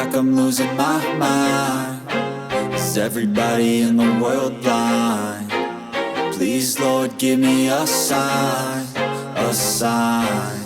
like I'm losing my mind. Is everybody in the world blind? Please, Lord, give me a sign, a sign.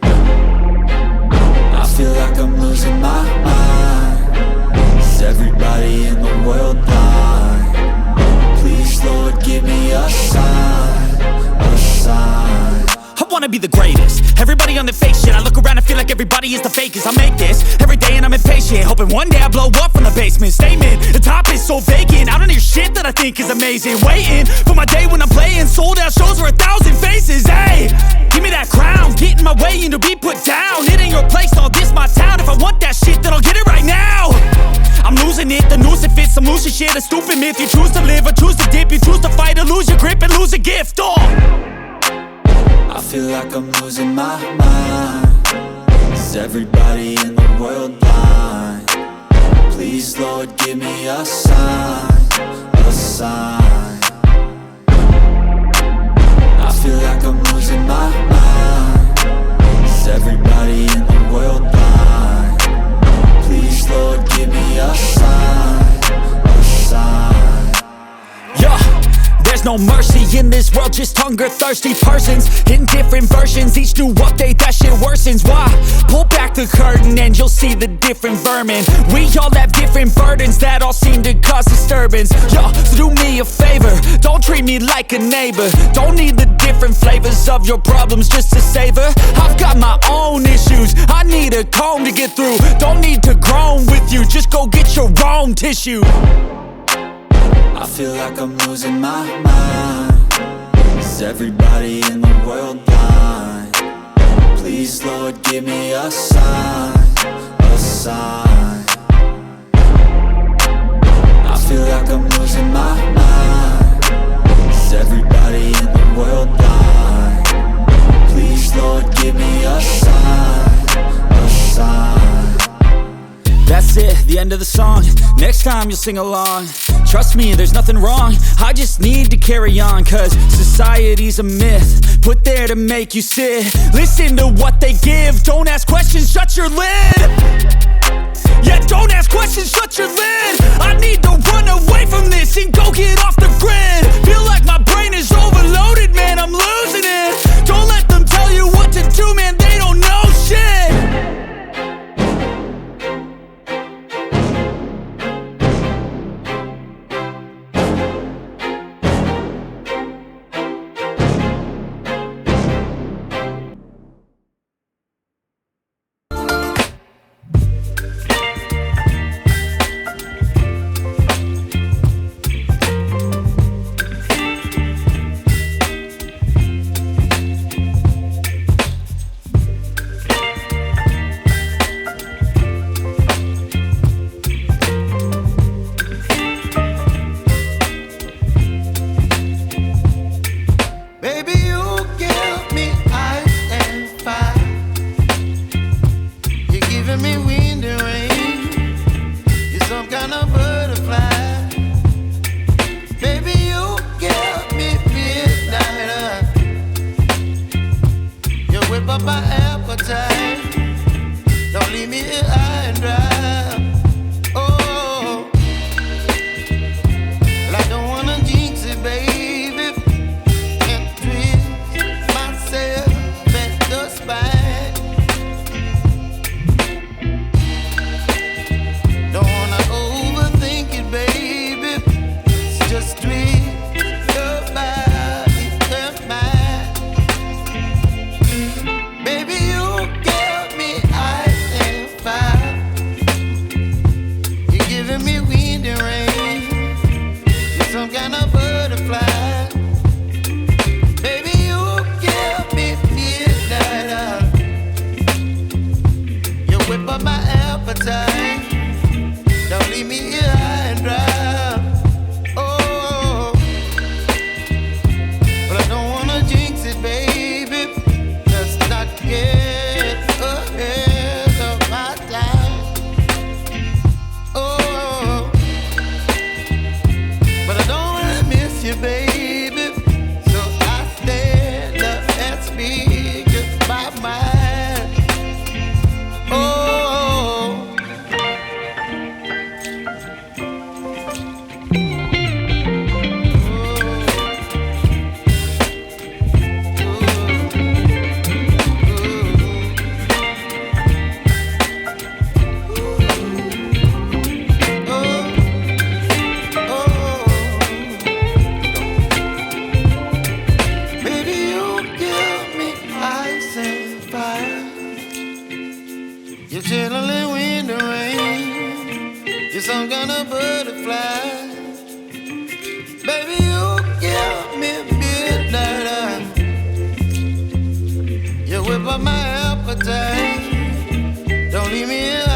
I feel like I'm losing my mind. Is everybody in the world blind? Please, Lord, give me a sign, a sign. I wanna be the greatest. Everybody on the fake shit. I look around and feel like everybody is the fakest. I make this every day and I'm impatient, hoping one day I blow up from the basement. Statement, the top is so vacant. I don't hear shit that I think is amazing. Waiting for my day when I'm playing sold out shows for 1,000 faces. Hey, give me that crown, get in my way and to be put down. It ain't your place, no, this my town. If I want that shit, then I'll get it right now. I'm losing it, the noose it fits. I'm losing shit, a stupid myth. You choose to live or choose to dip. You choose to fight or lose your grip and lose a gift. I feel like I'm losing my mind. Is everybody in the world blind? Please, Lord, give me a sign, a sign. I feel like I'm losing my mind. Is everybody in the world blind? Please, Lord, give me a sign, a sign. Yeah. There's no mercy in this world, just hunger-thirsty persons in different versions. Each new update, that shit worsens. Why? Pull back the curtain and you'll see the different vermin. We all have different burdens that all seem to cause disturbance. Yo, so do me a favor, don't treat me like a neighbor. Don't need the different flavors of your problems just to savor. I've got my own issues, I need a comb to get through. Don't need to groan with you, just go get your own tissue. I feel like I'm losing my mind. Is everybody in the world blind? Please, Lord, give me a sign, a sign. I feel like I'm losing my mind. Is everybody in the world blind? Please, Lord, give me a sign, a sign. That's it, the end of the song. Next time you'll sing along. Trust me, there's nothing wrong. I just need to carry on, cause society's a myth put there to make you sit. Listen to what they give. Don't ask questions, shut your lid. Yeah, don't ask questions, shut your lid. I need to run away from this and go get off the grid. Feel like my brain is overloaded, man, I'm losing it. Don't let them tell you what to do, man, they don't know shit. You're some kind of butterfly. Baby, you give me midnight. You whip up my appetite. Don't leave me here